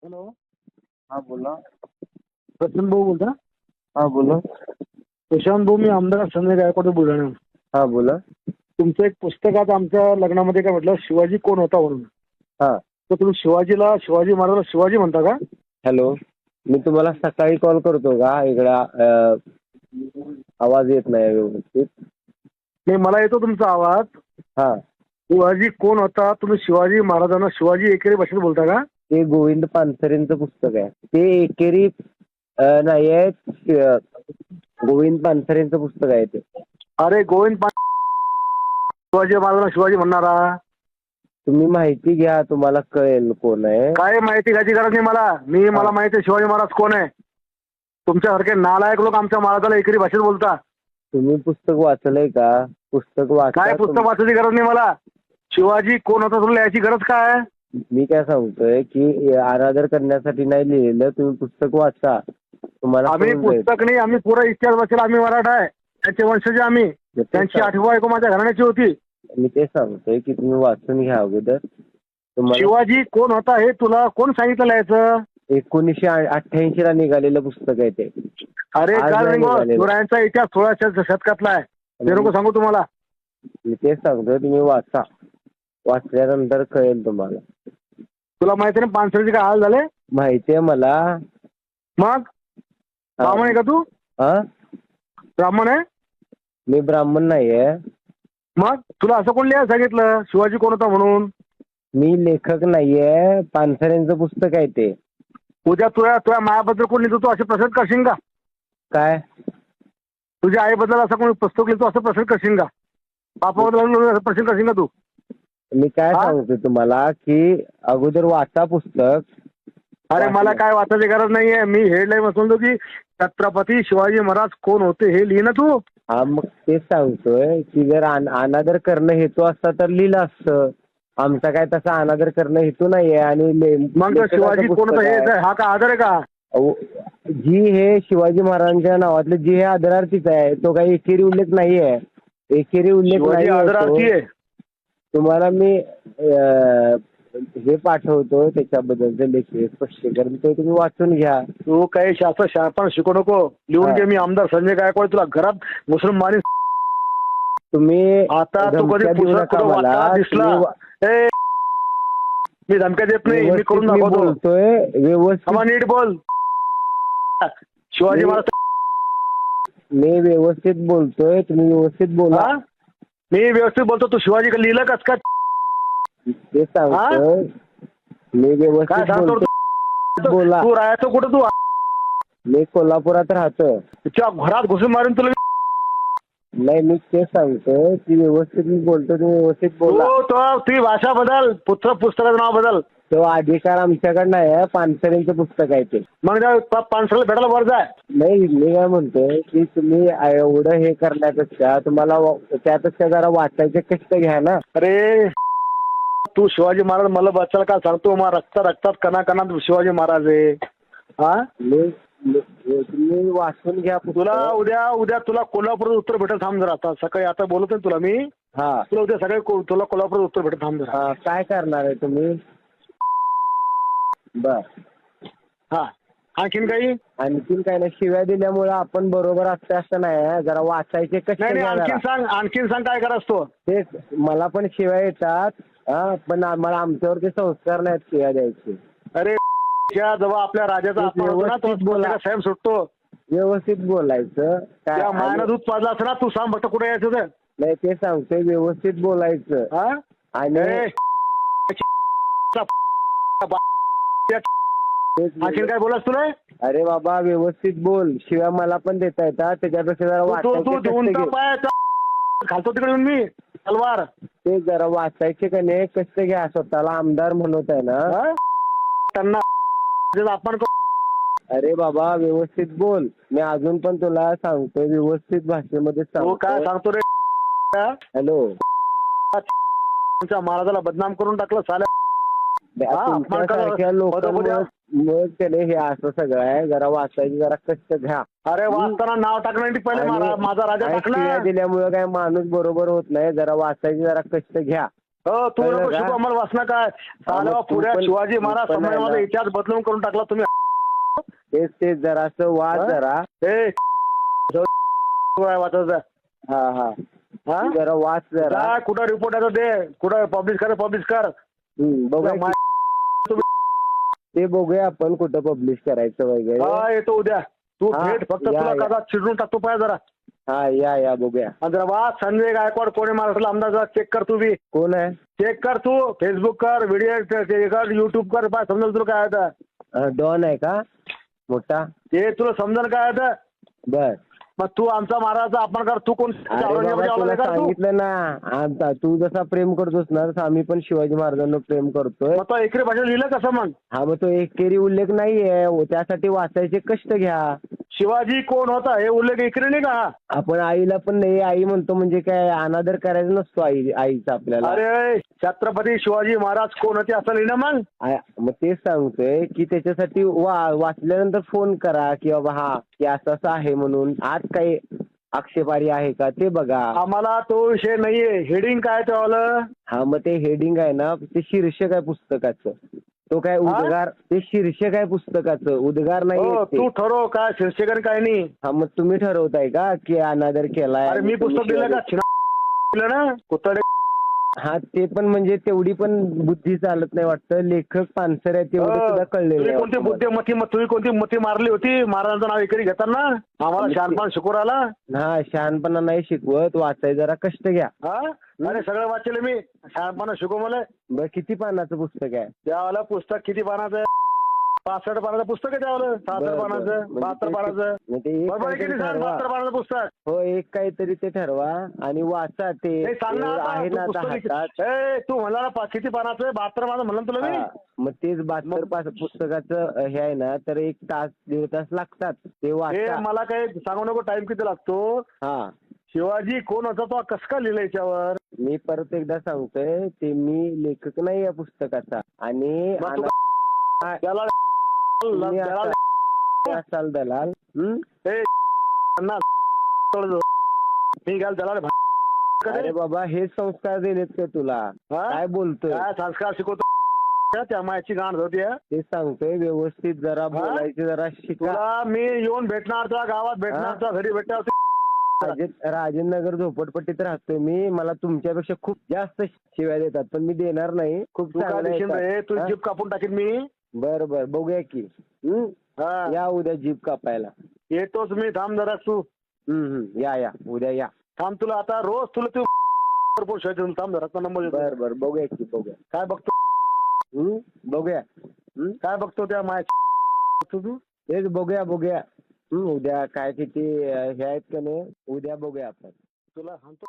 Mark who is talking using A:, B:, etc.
A: Hello.
B: हा बोला.
A: प्रशांत भाऊ बोलता?
B: हा बोला.
A: प्रशांत भाऊ, मी आमदार संजय गायकवाड बुलढाणा.
B: हा बोला.
A: तुमचं एक पुस्तकात आमच्या लग्नामध्ये काय म्हटलं, शिवाजी कोण होता म्हणून.
B: हा.
A: तर तुम्ही शिवाजी महाराजाला शिवाजी म्हणता का?
B: हॅलो. मी तुम्हाला सकाळी कॉल करतो का? इकडे आवाज येत नाही व्यवस्थित.
A: नाही, मला येतो तुमचा आवाज.
B: हा.
A: शिवाजी कोण होता, तुम्ही शिवाजी महाराजांना शिवाजी एकेरी भाषेत बोलता का?
B: ते गोविंद पानसरेंचं पुस्तक आहे. ते एकेरी नाही आहे, गोविंद पानसरेंचं पुस्तक आहे ते.
A: अरे शिवाजी महाराजांना शिवाजी म्हणणारा.
B: तुम्ही माहिती घ्या, तुम्हाला कळेल कोण आहे.
A: काय माहिती घ्यायची गरज नाही मला. मला माहिती आहे शिवाजी महाराज कोण आहे. तुमच्यासारखे नालायक लोक आमच्या महाराजाला एकेरी भाषेत बोलता.
B: तुम्ही पुस्तक वाचलंय का? पुस्तक
A: काय पुस्तक वाचायची गरज नाही मला. शिवाजी कोण होता तुला लिहायची गरज काय?
B: मी काय सांगतोय की अनादर करण्यासाठी नाही लिहिलेलं, तुम्ही पुस्तक वाचा. तुम्हाला
A: आम्ही पुस्तक नाही, आम्ही पुरा इतिहास वाचेल. आम्ही मराठा आहे, त्यांचे वंशज आम्ही. त्यांची 8वी बायको माझ्या घराण्याची होती.
B: मी ते सांगतोय की तुम्ही वाचून घ्या अगोदर.
A: शिवाजी कोण होता हे तुला कोण सांगितलं लिहायचं?
B: 1988 ला निघालेलं पुस्तक आहे ते.
A: अरे काल शिवरायांचा इतिहास 16व्या शतकातला आहे. ते नको सांगू तुम्हाला.
B: मी तेच सांगतोय, तुम्ही वाचा. वाचल्यानंतर कळेल तुम्हाला.
A: तुला माहिती आहे ना पानसरेचे काय हाल झाले?
B: माहितीये मला.
A: मग ब्राह्मण आहे का तू?
B: हा.
A: ब्राह्मण आहे?
B: मी ब्राह्मण नाहीये.
A: मग तुला असं कोण लिहायला सांगितलं शिवाजी कोण होता म्हणून?
B: मी लेखक नाहीये, पानसरेंचं पुस्तक आहे ते.
A: उद्या तुझ्या मायाबद्दल कोण लिहितो, तू असे प्रश्न करशील का?
B: काय?
A: तुझ्या आईबद्दल असं कोणी पुस्तक लिहितो असं प्रश्न करशील का? बापाबद्दल असं प्रश्न करशील का तू?
B: मी काय सांगतो तुम्हाला की अगोदर वाचा पुस्तक.
A: अरे मला काय वाचायची गरज नाहीये. मी हेडलाईन वाचतो की छत्रपती शिवाजी महाराज कोण होते हे लिहि ना तू.
B: हा, मग तेच सांगतोय की जर अनादर करणं हेतू असता तर लिहिलं असतं. आमचा काय तसा अनादर करणं हेतू नाहीये. आणि
A: मग शिवाजी कोण होता हे हा का आदर आहे का?
B: जी हे शिवाजी महाराजांच्या नावातले जी हे आदरार्थीच आहे, तो काही एकेरी उल्लेख नाहीये. एकेरी उल्लेख नाही
A: आदरार्थी आहे.
B: तुम्हाला मी हे पाठवतो त्याच्याबद्दलचे लेखी स्पष्टीकरण, ते तुम्ही वाचून घ्या.
A: तू काही शास्त्र शिकू नको. लिहून घे. मी आमदार संजय गायकवाड तुला घरात मुसलमानी.
B: तुम्ही
A: आता तू कधी दिसला मी धमक्या देत नाही. मी करून
B: बोलतोय व्यवस्थित.
A: नीट बोल. शिवाजी महाराज
B: मी व्यवस्थित बोलतोय, तुम्ही व्यवस्थित बोला.
A: मी व्यवस्थित बोलतो. तू शिवाजी का लिहिलं कस का?
B: ते सांगतोय मी व्यवस्थित बोलतो. बोला.
A: तू राहायचं कुठं? तू
B: मी कोल्हापुरात राहतो.
A: तुझ्या घरात घुसून मारून तुला.
B: नाही, मी तेच सांगतोय की व्यवस्थित मी बोलतो, तुम्ही व्यवस्थित बोला.
A: तुझी भाषा बदल. पुस्तकाचं नाव बदल.
B: तो अधिकार आमच्याकडे नाही आहे. पानसरेंचं पुस्तक आहे ते.
A: मग पानसरेला भेटायला वर जाय.
B: नाही, मी काय म्हणतोय की तुम्ही एवढं हे करण्यापेक्षा तुम्हाला त्यापेक्षा जरा वाचायचे कष्ट घ्या ना.
A: अरे तू शिवाजी महाराज मला बच्चाला काय सांगतो? मग रक्तात कणाकणात शिवाजी महाराज आहे. हा,
B: तुम्ही वाचून घ्या.
A: तुला उद्या तुला कोल्हापूरचं उत्तर भेटेल. थांब जरा. आता सकाळी आता बोलतोय तुला मी.
B: हा,
A: तुला उद्या सकाळी तुला कोल्हापूरचं उत्तर भेटेल. थांब जरा.
B: काय करणार आहे तुम्ही? बर.
A: हा, आणखीन काही?
B: आणखीन काही नाही. शिव्या दिल्यामुळे आपण बरोबर असते असं नाही. जरा वाचायचे कष्ट घ्या.
A: आणखीन सांग काय करायचं तो.
B: तेच, मला पण शिव्या येतात. पण आम्हाला आमच्यावरती संस्कार नाहीत शिव्या द्यायचे.
A: अरे जेव्हा आपल्या राजाचा
B: व्यवस्थित बोला.
A: साहेब सुटतो.
B: व्यवस्थित बोलायचं.
A: त्या मायानं दूध पाजला असं ना. तू सांग फक्त कुठे यायचं ते.
B: नाही, ते सांगतोय व्यवस्थित बोलायचं. आणि
A: आणखीन काय बोलास तुला?
B: अरे बाबा व्यवस्थित बोल. शिव्या मला पण देता येतात. त्याच्यापेक्षा जरा वाचायचे
A: खालतो तिकडे येऊन मी तलवार.
B: ते जरा वाचायचे का नाही कष्ट घ्या. स्वतःला आमदार म्हणत आहे ना
A: त्यांना आपण.
B: अरे बाबा व्यवस्थित बोल. मी अजून पण तुला सांगतोय व्यवस्थित भाषेमध्ये सांगतो.
A: काय सांगतो रे?
B: हॅलो.
A: तुमच्या महाराजाला बदनाम करून टाकलं साल्या.
B: सारख्या लोकांमुळे त्याने हे असं सगळं आहे. जरा वाचायची जरा कष्ट घ्या.
A: अरे वाचताना नाव टाकण्यासाठी पहिले माझा राजा टाकला.
B: दिल्यामुळे काय माणूस बरोबर होत नाही. जरा वाचायची जरा कष्ट घ्या.
A: हो तू
B: कळलं
A: नको
B: का?
A: शिकू आम्हाला वाचना काय साला
B: तू
A: पुऱ्या
B: पण-
A: शिवाजी
B: तू
A: महाराज
B: पण
A: समयामध्ये
B: आहे ना.
A: इतिहास बदलून करून टाकला तुम्ही.
B: तेच जरासं वाच
A: हा?
B: जरा.
A: ए वाचायचं
B: हा हा
A: हा
B: तू जरा वाच जरा.
A: जा कुठं रिपोर्ट आहे तो दे, कुठं पब्लिश कर.
B: बघूया
A: मा-
B: की- ते बघूया आपण कुठं पब्लिश करायचं वगैरे.
A: हा येतो उद्या तू
B: हा,
A: भेट फक्त
B: या,
A: तुला
B: या.
A: कदा चिडून टाकतो पाय जरा.
B: हा या बघूया.
A: आणि जरा वा संजय गायकवाड कोणी महाराष्ट्राला आमदार जरा चेक कर तू बी.
B: कोण आहे?
A: चेक कर तू फेसबुक कर व्हिडिओ कर युट्यूब कर पाय समजेल तुला काय आता.
B: डॉन आहे का मोठा?
A: ते तुला समजेल काय आता.
B: बर.
A: मग तू आमचा महाराजचा अपमान कर. तू कोण
B: अरे बाबा
A: औरंगजेबाच्या
B: तुला
A: औलाद आहे का तू?
B: सांगितलं ना आता तू जसा प्रेम करतोस ना तसं आम्ही पण शिवाजी महाराजांना प्रेम करतोय.
A: मग तो एकरी भाषेत लिहिलं कसं मग?
B: हा मग तो एकेरी उल्लेख नाहीये त्यासाठी वाचायचे कष्ट घ्या.
A: शिवाजी कोण होता हे उल्लेख एकरी नाही का?
B: आपण आईला पण नाही आई म्हणतो म्हणजे काय अनादर करायचा नसतो आईचा आपल्याला.
A: अरे छत्रपती शिवाजी महाराज कोण होते असं लिहिणं मग?
B: मग तेच सांगतोय की त्याच्यासाठी वाचल्यानंतर फोन करा की बाबा हा की असं असं आहे म्हणून आज काही आक्षेपारी आहे का ते बघा.
A: आम्हाला तो विषय नाहीये. हेडिंग काय तेव्हा?
B: हा मग ते हेडिंग आहे ना ते शीर्षक आहे पुस्तकाचं. तो काय उद्गार ते शीर्षक आहे पुस्तकाचं उद्गार नाही
A: हो
B: ते.
A: तू ठरव काय शीर्षक काय नाही.
B: हा मग तुम्ही ठरवताय का की अनादर केलाय?
A: अरे मी पुस्तक दिलं का दिलं ना कुत्तडे.
B: हा ते पण म्हणजे तेवढी पण बुद्धी चालत नाही वाटतं. लेखक पानसर आहे तेवढं सुद्धा कळलेलं
A: तुम्ही
B: नाही
A: कोणती
B: वाटतं
A: बुद्धी तुम्ही कोणती मती मारली होती महाराजांचं नाव एकरी घेताना आम्हाला शहाणपण शिकवून आला.
B: मला. हा शहाणपणा नाही शिकवत वाचाय जरा कष्ट घ्या.
A: हा अरे सगळं वाचले मी शहाणपणा शिकव मला.
B: बरं किती पानाचं पुस्तक आहे?
A: त्यावाला पुस्तक किती पानाचं आहे? 65 पानाचं पुस्तक आहे त्यावाला. 66 पानाचं 72 पानाचं
B: मग ते एक
A: बरोबर आहे किती
B: काहीतरी
A: सांग?
B: ठरवा.
A: 72 पानाचं पुस्तक
B: हो एक काहीतरी ते ठरवा आणि वाचा ते.
A: नाही सांग ना आता.
B: आहे
A: तू
B: ना आता
A: पुस्तक
B: हातात.
A: ए तू म्हणला ना किती पानाचं? 72 पानाचं म्हणलं तुला मी.
B: हा, मग तेच 72 पुस्तकाचं हे आहे ना तर 1 तास 1.5 तास लागतात ते
A: हे
B: वाचा.
A: मला काही सांगू नको टाइम किती लागतो.
B: हा
A: शिवाजी कोण होता तो कसं काय लिहिलं याच्यावर?
B: मी परत एकदा सांगतोय ते मी लेखक नाही या पुस्तकाचा आणि
A: मग तू त्याला
B: तुम्ही
A: त्याला
B: असाल दलाल.
A: मी घाल त्याला
B: अरे बाबा हे संस्कार दिलेत का तुला? काय बोलतोय?
A: काय संस्कार शिकवतो त्या मायाची गाण होती.
B: ते सांगतोय व्यवस्थित जरा बोलायचे जरा शिका.
A: तुला मी येऊन भेटणार तुला गावात भेटणार तुला घरी भेटणार.
B: राजेंद्र झोपडपट्टीत राहतोय मी. मला तुमच्यापेक्षा खूप जास्त शिव्या देतात पण मी देणार नाही. खूप
A: तू काय देशील रे? तू
B: चांगलं.
A: जीप कापून टाकीन मी.
B: बरं बघूया की. या उद्या जीप कापायला.
A: येतोच मी. थांब जरा तू.
B: या उद्या या.
A: थांब तुला आता रोज तुला तू भरपूर शिवायचं. थांब जरा नंबर.
B: बरं बघूया की बघूया.
A: काय बघतो?
B: बघूया.
A: काय बघतो त्या माया तू?
B: तेच बघूया. उद्या काय किती हे आहेत का नाही उद्या बघूया आपण.
A: तुला सांगतो